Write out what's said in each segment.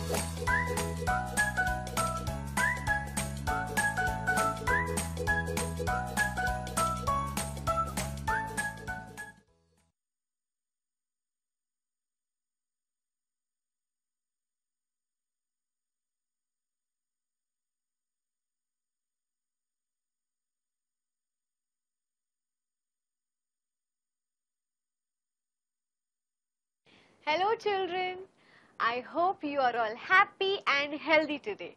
Hello children, I hope you are all happy and healthy today.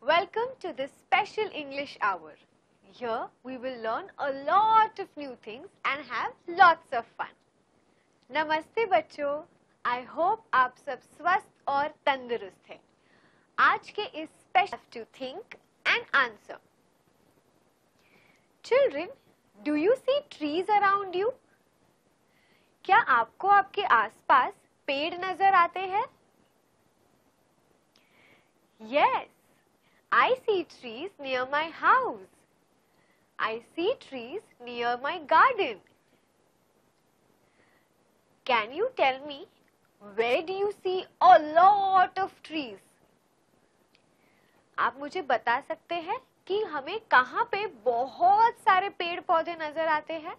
Welcome to this special English hour. Here we will learn a lot of new things and have lots of fun. नमस्ते बच्चों, I hope आप सब स्वस्थ और तंदुरुस्त हैं। आज के इस special to think and answer. Children, do you see trees around you? क्या आपको आपके आसपास पेड़ नजर आते हैं? Yes, I see trees near my house. I see trees near my garden. Can you tell me where do you see a lot of trees? आप मुझे बता सकते हैं कि हमें कहाँ पे बहुत सारे पेड़ पौधे नजर आते हैं?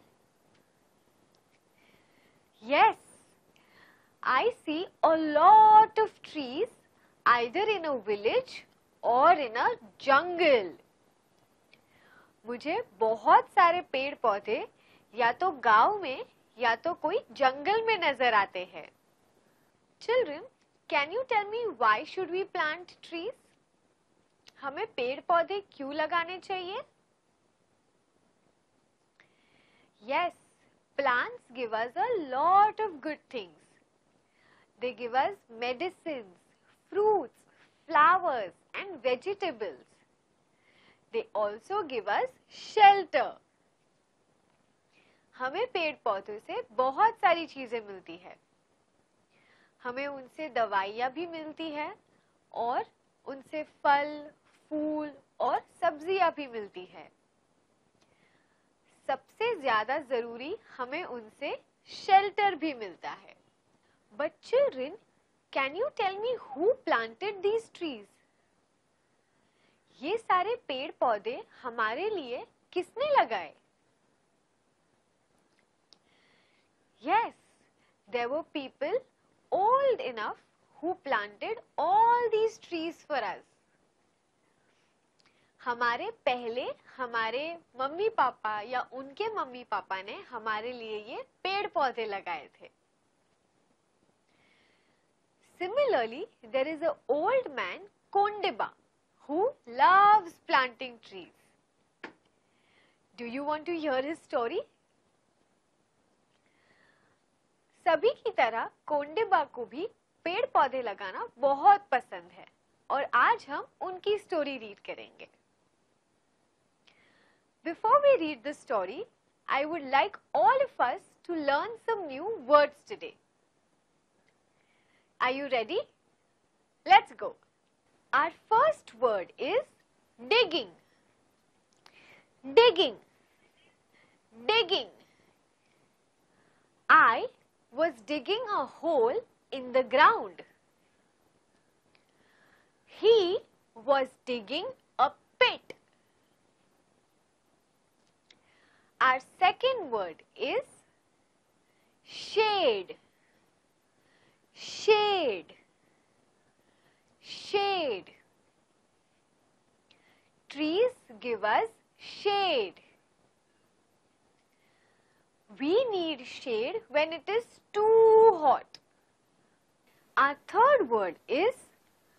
Yes, I see a lot of trees either in a village or in a jungle. मुझे बहुत सारे पेड़ पौधे या तो गांव में या तो कोई जंगल में नजर आते हैं। Children, can you tell me why should we plant trees? हमें पेड़ पौधे क्यों लगाने चाहिए? Yes, plants give us a lot of good things. They give us medicines, fruits, flowers and vegetables. They also give us shelter. हमें पेड़ पौधों से बहुत सारी चीजें मिलती है। हमें उनसे दवाइयाँ भी मिलती है और उनसे फल, फूल और सब्जियाँ भी मिलती है। सबसे ज्यादा जरूरी हमें उनसे शेल्टर भी मिलता है। But children, can you tell me who planted these trees? ये सारे पेड़ पौधे हमारे लिए किसने लगाए? Yes, there were people old enough who planted all these trees for us. हमारे पहले हमारे मम्मी पापा या उनके मम्मी पापा ने हमारे लिए ये पेड़ पौधे लगाए थे। Similarly, there is an old man, Kondiba, who loves planting trees. Do you want to hear his story? सभी की तरह कोंडिबा को भी पेड़ पौधे लगाना बहुत पसंद है और आज हम उनकी स्टोरी रीड करेंगे। Before we read the story, I would like all of us to learn some new words today. Are you ready? Let's go. Our first word is digging. Digging. Digging. I was digging a hole in the ground. He was digging a pit. Our second word is shade. Shade. Shade. Trees give us shade. We need shade when it is too hot. Our third word is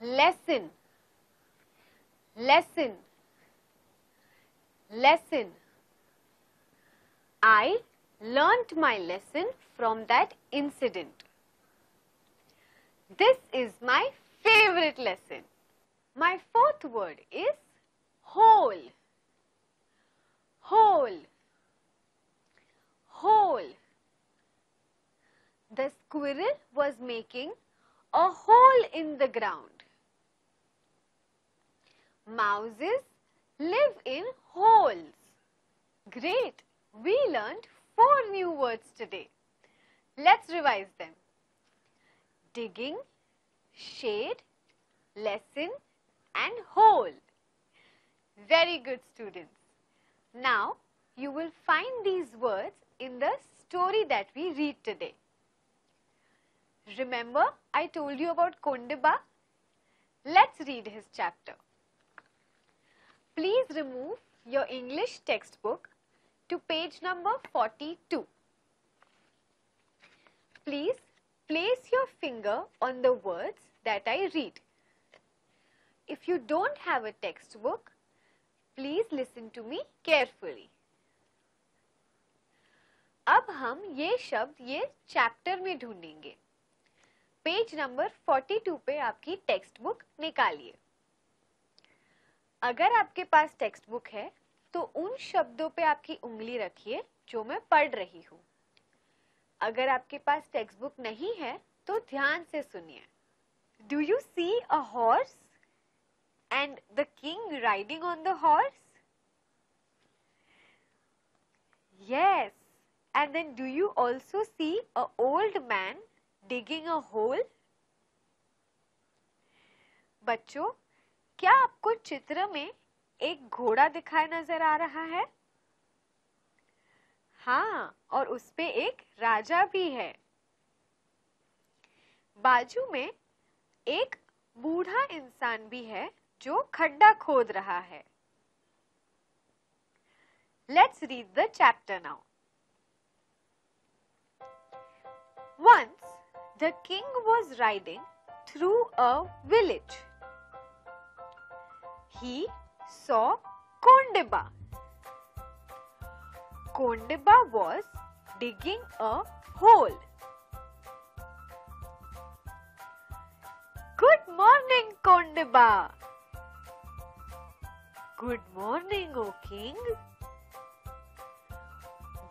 lesson. Lesson. Lesson. I learnt my lesson from that incident. This is my favorite lesson. My fourth word is hole. Hole. Hole. The squirrel was making a hole in the ground. Mouses live in holes. Great! We learned 4 new words today. Let's revise them. Digging, shade, lesson and whole. Very good, students. Now, you will find these words in the story that we read today. Remember, I told you about Kondiba? Let's read his chapter. Please remove your English textbook to page number 42. Please place your finger on the words that I read. If you don't have a textbook, please listen to me carefully. अब हम ये शब्द ये chapter में ढूंढेंगे. Page number 42 पे आपकी text book निकालिए. अगर आपके पास टेक्स्ट बुक है तो उन शब्दों पे आपकी उंगली रखिए जो मैं पढ़ रही हूँ. अगर आपके पास टेक्स्ट बुक नहीं है तो ध्यान से सुनिए. Do you see a horse and the king riding on the horse? Yes. And then do you also see an old man digging a hole? बच्चों, क्या आपको चित्र में एक घोड़ा दिखाई नजर आ रहा है? हाँ, और उस पे एक राजा भी है. बाजू में एक बूढ़ा इंसान भी है जो खड्डा खोद रहा है. Let's read the chapter now. Once, the king was riding through a village. He saw Kondiba. Kondiba was digging a hole. Good morning, Kondiba. Good morning, O king.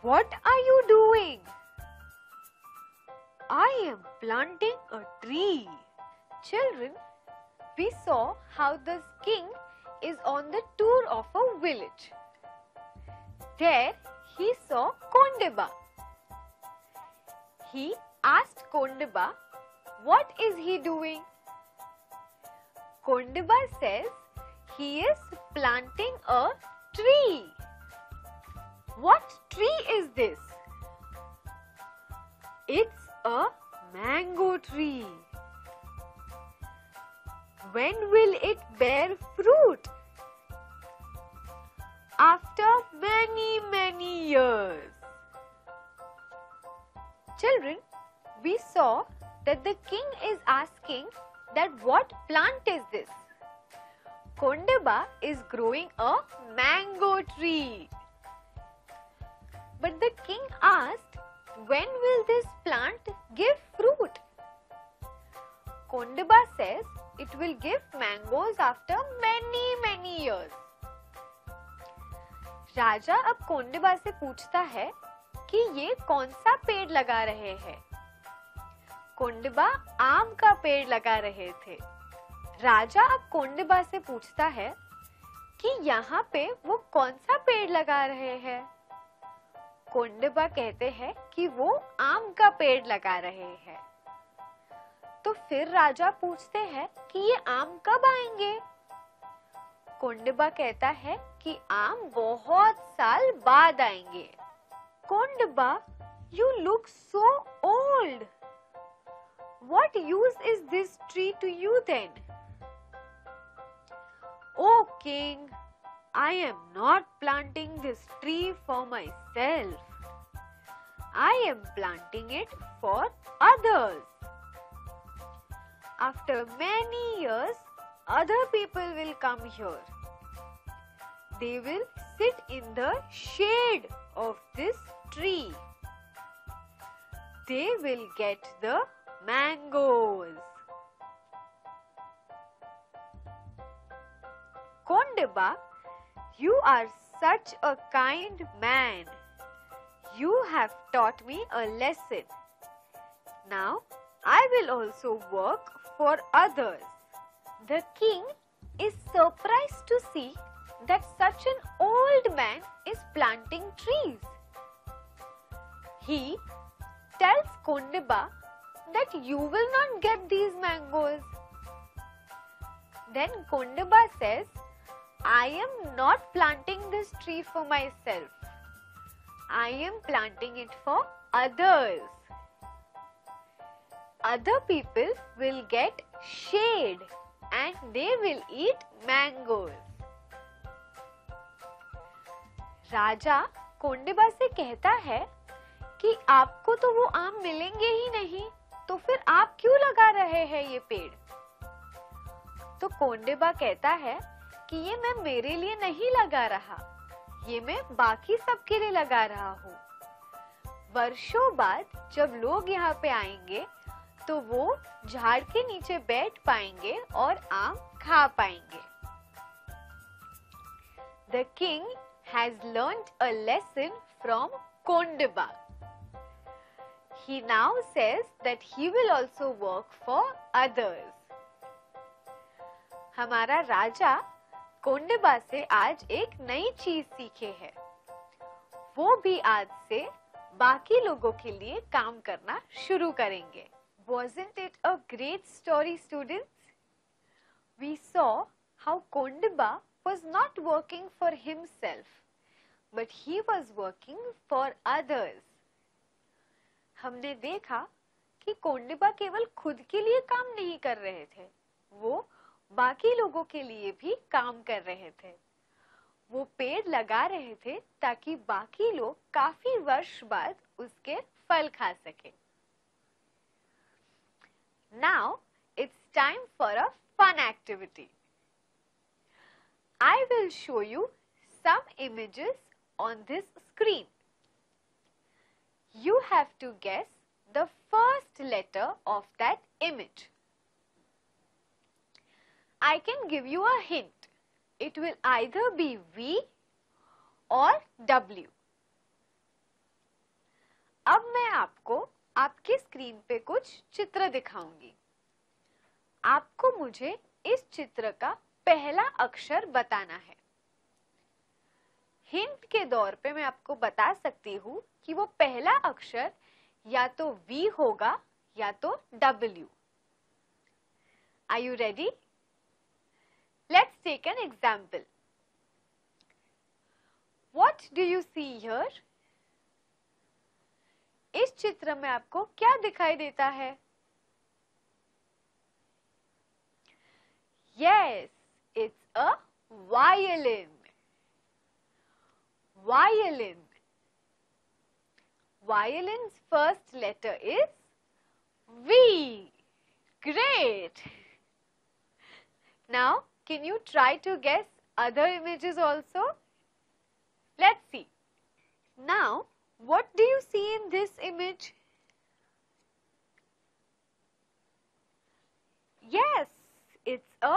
What are you doing? I am planting a tree. Children, we saw how the king is on the tour of a village. There he saw Kondiba. He asked Kondiba, what is he doing? Kondiba says he is planting a tree. What tree is this? It's a mango tree. When will it bear fruit? After many years. Children, we saw that the king is asking that what plant is this? Kondiba is growing a mango tree. But the king asked, when will this plant give fruit? Kondiba says it will give mangoes after many years. राजा अब कोंडिबा से पूछता है कि ये कौन सा पेड़ लगा रहे हैं. कोंडिबा आम का पेड़ लगा रहे थे. राजा अब कोंडिबा से पूछता है कि यहाँ पे वो कौन सा पेड़ लगा रहे हैं. कोंडिबा कहते हैं कि वो आम का पेड़ लगा रहे हैं. तो फिर राजा पूछते हैं कि ये आम कब आएंगे. कोंडिबा कहता है कि आम बहुत साल बाद आएंगे. Kondiba, you look so old. What use is this tree to you then? Oh king, I am not planting this tree for myself. I am planting it for others. After many years, other people will come here. They will sit in the shade of this tree. They will get the mangoes. Kondiba, you are such a kind man. You have taught me a lesson. Now, I will also work for others. The king is surprised to see that such an old man is planting trees. He tells Kondiba that you will not get these mangoes. Then Kondaba says, I am not planting this tree for myself. I am planting it for others. Other people will get shade and they will eat mangoes. राजा कोंडेबा से कहता है कि आपको तो वो आम मिलेंगे ही नहीं, तो फिर आप क्यों लगा रहे हैं ये पेड़? तो कोंडेबा कहता है कि ये मैं मेरे लिए नहीं लगा रहा, ये मैं बाकी सबके लिए लगा रहा हूँ। वर्षों बाद जब लोग यहाँ पे आएंगे तो वो झाड़ के नीचे बैठ पाएंगे और आम खा पाएंगे। The king has learnt a lesson from Kondaba. He now says that he will also work for others. हमारा राजा कोंडेबा से आज एक नई चीज सीखे है। वो भी आज से बाकी लोगों के लिए काम करना शुरू करेंगे। Wasn't it a great story, students? We saw how Kondaba was not working for himself, but he was working for others. हमने देखा कि कोंडेबा केवल खुद के लिए काम नहीं कर रहे थे, वो बाकी लोगों के लिए भी काम कर रहे थे। वो पेड़ लगा रहे थे ताकि बाकी लोग काफी वर्ष बाद उसके फल खा सके। Now it's time for a fun activity. I will show you some images on this screen. You have to guess the first letter of that image. I can give you a hint. It will either be V or W. अब मैं आपको आपकी screen पे कुछ चित्र दिखाऊंगी। आपको मुझे इस चित्र का पहला अक्षर बताना है। हिंट के तौर पे मैं आपको बता सकती हूँ कि वो पहला अक्षर या तो V होगा या तो W। Are you ready? Let's take an example. What do you see here? इस चित्र में आपको क्या दिखाई देता है? Yes, it's a violin. Violin. Violin's first letter is V. Great. Now, can you try to guess other images also? Let's see. Now, what do you see in this image? Yes, it's a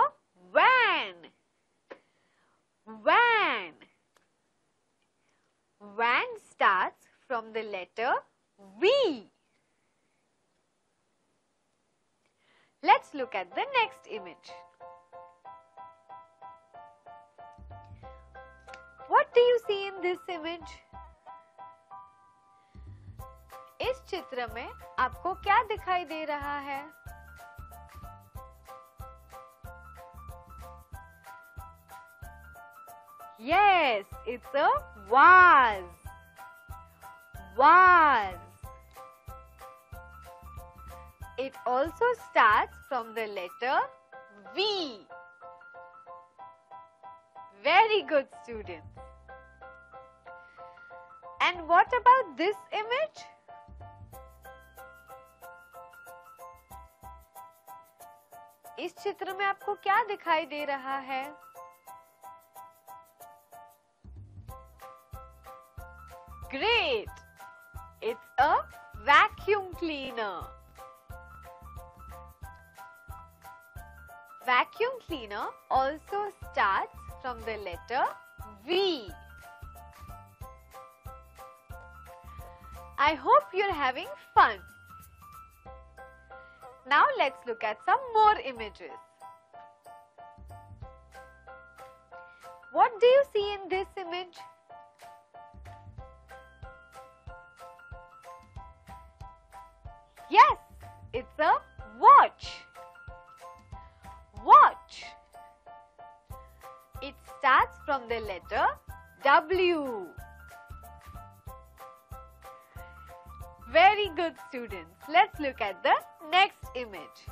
van. Van. Van starts from the letter V. Let's look at the next image. What do you see in this image? इस चित्र में आपको क्या दिखाई दे रहा है? Yes, it's a vase. Vase. It also starts from the letter V. Very good, students. And what about this image? इस चित्र में आपको क्या दिखाई दे रहा है? Great! It's a vacuum cleaner. Vacuum cleaner also starts from the letter V. I hope you're having fun. Now let's look at some more images. What do you see in this image? Yes, it's a watch. Watch. from the letter W. Very good, students. Let's look at the next image.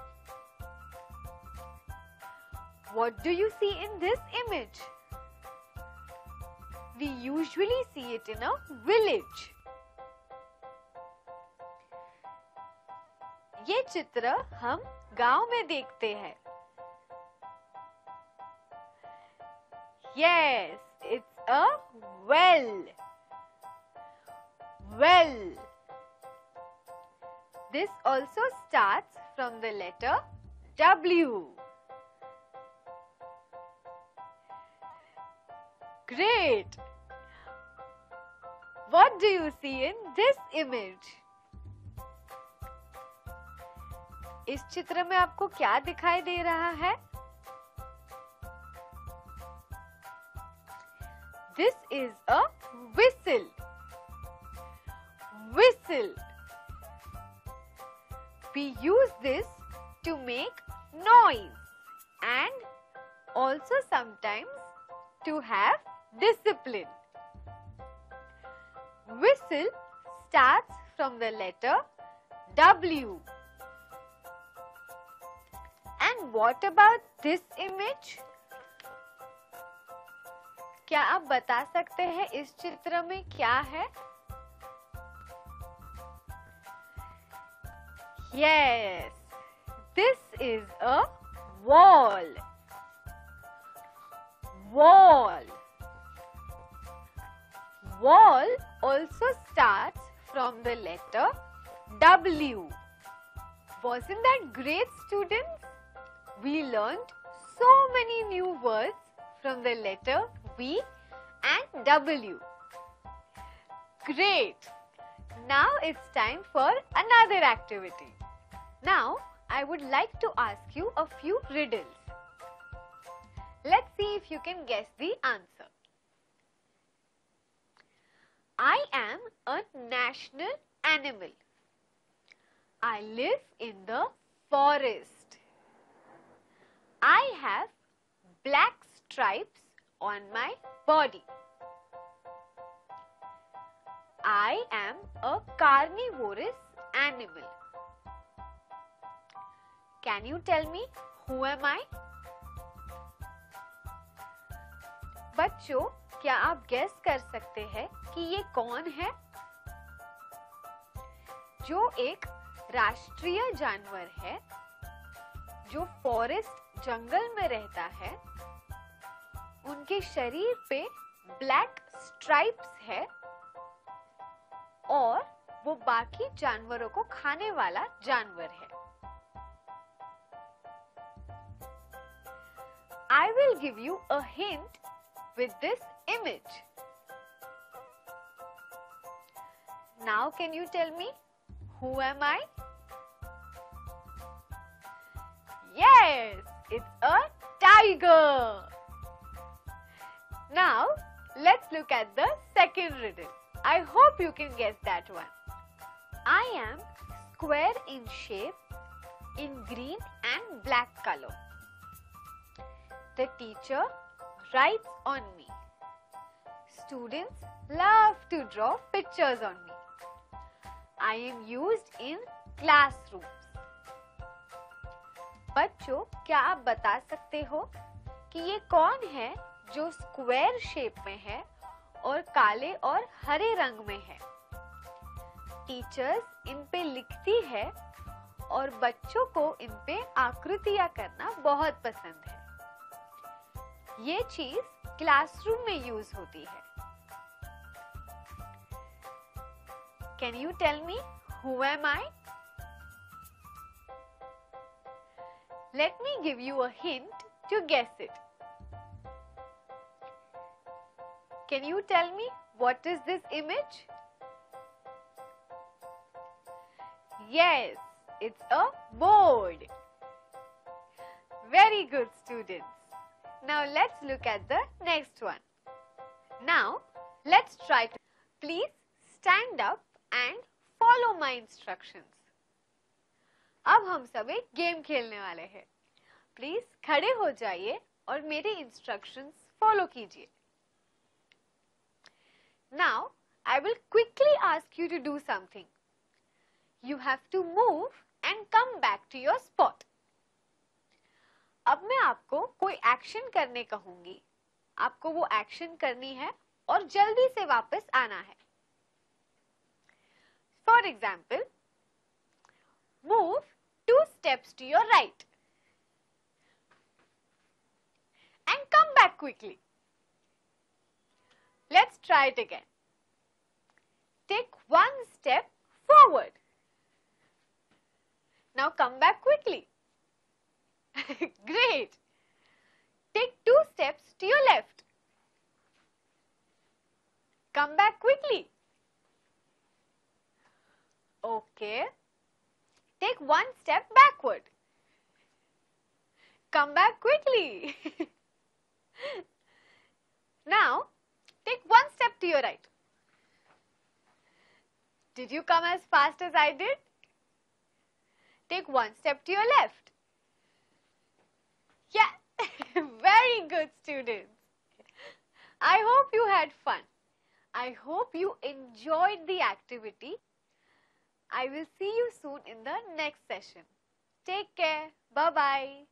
What do you see in this image? We usually see it in a village. ये चित्र हम गांव में देखते हैं. Yes, it's a well. Well. This also starts from the letter W. Great! What do you see in this image? इस चित्र में आपको क्या दिखाई दे रहा है? This is a whistle. Whistle. We use this to make noise and also sometimes to have discipline. Whistle starts from the letter W. And what about this image? क्या आप बता सकते हैं इस चित्र में क्या है? Yes, this is a wall. Wall. Wall also starts from the letter W. Wasn't that great, students? We learned so many new words from the letter V and W. Great! Now it's time for another activity. Now I would like to ask you a few riddles. Let's see if you can guess the answer. I am a national animal. I live in the forest. I have black stripes on my body. I am a carnivorous animal. Can you tell me who am I? बच्चों, क्या आप guess कर सकते हैं कि ये कौन है? जो एक राष्ट्रीय जानवर है, जो फॉरेस्ट जंगल में रहता है, उनके शरीर पे ब्लैक स्ट्राइप्स है और वो बाकी जानवरों को खाने वाला जानवर है. I will give you a hint with this image. Now can you tell me who am I? Yes, it's a tiger. Now let's look at the second riddle. I hope you can guess that one. I am square in shape, in green and black color. The teacher writes on me. Students love to draw pictures on me. I am used in classrooms. बच्चों, क्या आप बता सकते हो कि ये कौन है जो स्क्वायर शेप में है और काले और हरे रंग में है? टीचर्स इन पे लिखती है और बच्चों को इन पे आकृतियां करना बहुत पसंद है. ये चीज क्लासरूम में यूज होती है. Can you tell me who am I? Let me give you a hint to guess it. Can you tell me what is this image? Yes, it's a board. Very good, students. Now let's look at the next one. Now let's try to. Please stand up and follow my instructions. अब हम सब एक game खेलने वाले हैं. Please खड़े हो जाइए और मेरे इंस्ट्रक्शंस फॉलो कीजिए. Now, I will quickly ask you to do something. You have to move and come back to your spot. अब मैं आपको कोई एक्शन करने कहूंगी. आपको वो एक्शन करनी है और जल्दी से वापस आना है. For example, move 2 steps to your right and come back quickly. Let's try it again. Take 1 step forward. Now come back quickly. Great. Take 2 steps to your left. Come back quickly. Okay. Take 1 step backward. Come back quickly. Now, take 1 step to your right. Did you come as fast as I did? Take 1 step to your left. Yeah, very good, students. I hope you had fun. I hope you enjoyed the activity. I will see you soon in the next session. Take care. Bye-bye.